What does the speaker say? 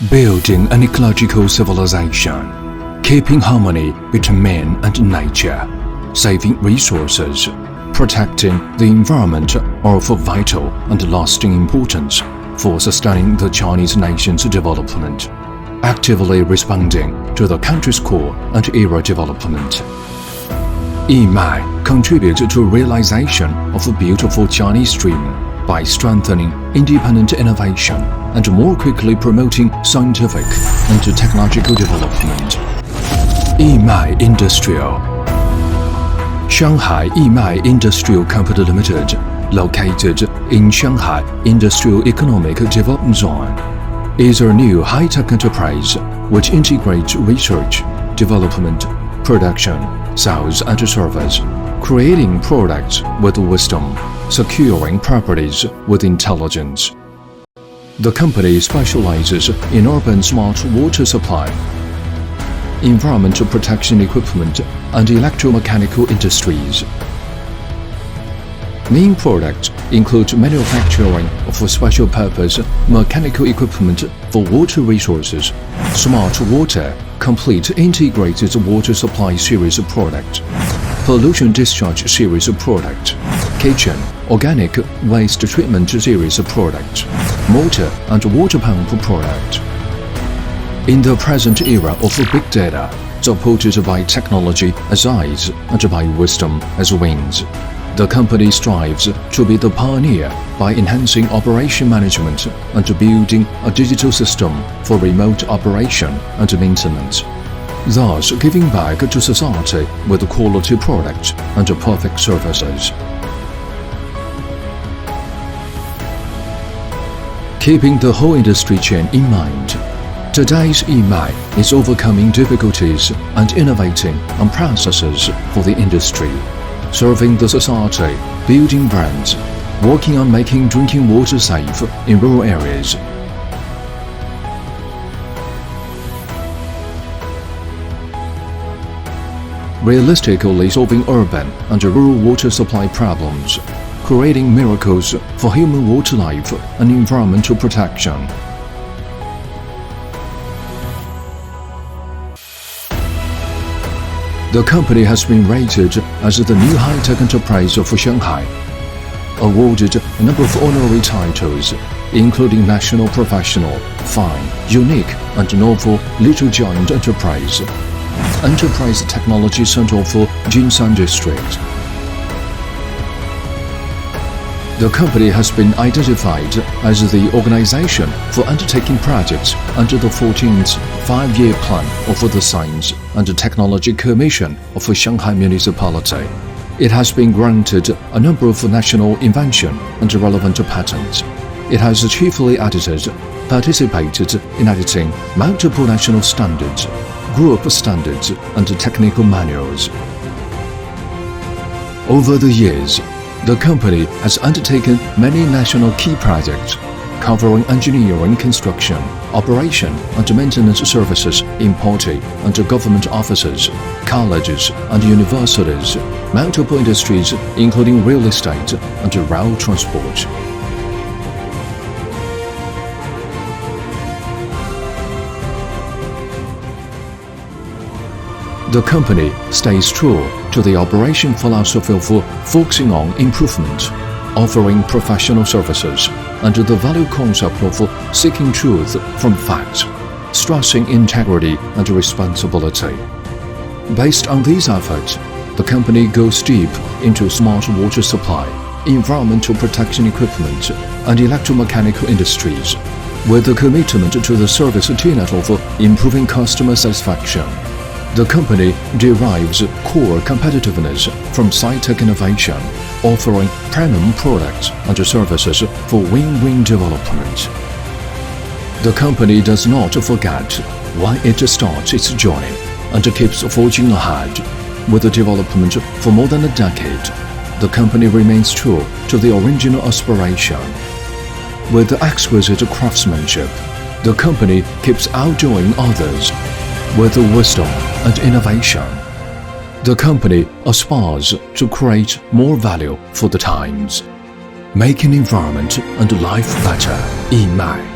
building an ecological civilization, keeping harmony between man and nature, saving resources, protecting the environment are of vital and lasting importance for sustaining the Chinese nation's development, actively responding to the country's core and era development. Yimai contributes to realization of a beautiful Chinese dream by strengthening independent innovation and more quickly promoting scientific and technological development. Yimai Industrial Shanghai Yimai Industrial Co.LTD, located in Shanghai Industrial Economic Development Zone, is a new high-tech enterprise which integrates research, development, production, sales and service, creating products with wisdom, securing properties with intelligence. The company specializes in urban smart water supply, environmental protection equipment, and electromechanical industries. Main products include manufacturing of special-purpose mechanical equipment for water resources, smart water, complete integrated water supply series product, pollution discharge series product, kitchen, organic waste treatment series product, motor and water pump product. In the present era of big data, supported by technology as eyes and by wisdom as wings, the company strives to be the pioneer by enhancing operation management and building a digital system for remote operation and maintenance, thus giving back to society with quality products and perfect services. Keeping the whole industry chain in mind, today's Yimai is overcoming difficulties and innovating on processes for the industry, serving the society, building brands, working on making drinking water safe in rural areas. Realistically solving urban and rural water supply problems, creating miracles for human water life and environmental protection. The company has been rated as the new high-tech enterprise of Shanghai, awarded a number of honorary titles, including National Professional, Fine, Unique and Novel Little Giant Enterprise, Enterprise Technology Center for Jinshan District. The company has been identified as the organization for undertaking projects under the 14th Five-Year Plan of the Science and Technology Commission of Shanghai Municipality. It has been granted a number of national invention and relevant patents. It has chiefly edited, participated in editing multiple national standards, group standards, and technical manuals. Over the years, the company has undertaken many national key projects covering engineering, construction, operation and maintenance services in party and government offices, colleges and universities, multiple industries including real estate and rail transport. The company stays true to the operation philosophy of focusing on improvement, offering professional services, and the value concept of seeking truth from facts, stressing integrity and responsibility. Based on these efforts, the company goes deep into smart water supply, environmental protection equipment, and electromechanical industries, with a commitment to the service tenet of improving customer satisfaction. The company derives core competitiveness from sci-tech innovation, offering premium products and services for win-win development. The company does not forget why it starts its journey and keeps forging ahead. With the development for more than a decade, the company remains true to the original aspiration. With exquisite craftsmanship, the company keeps outdoing others. With wisdom and innovation, the company aspires to create more value for the times, making environment and life better. Yimai.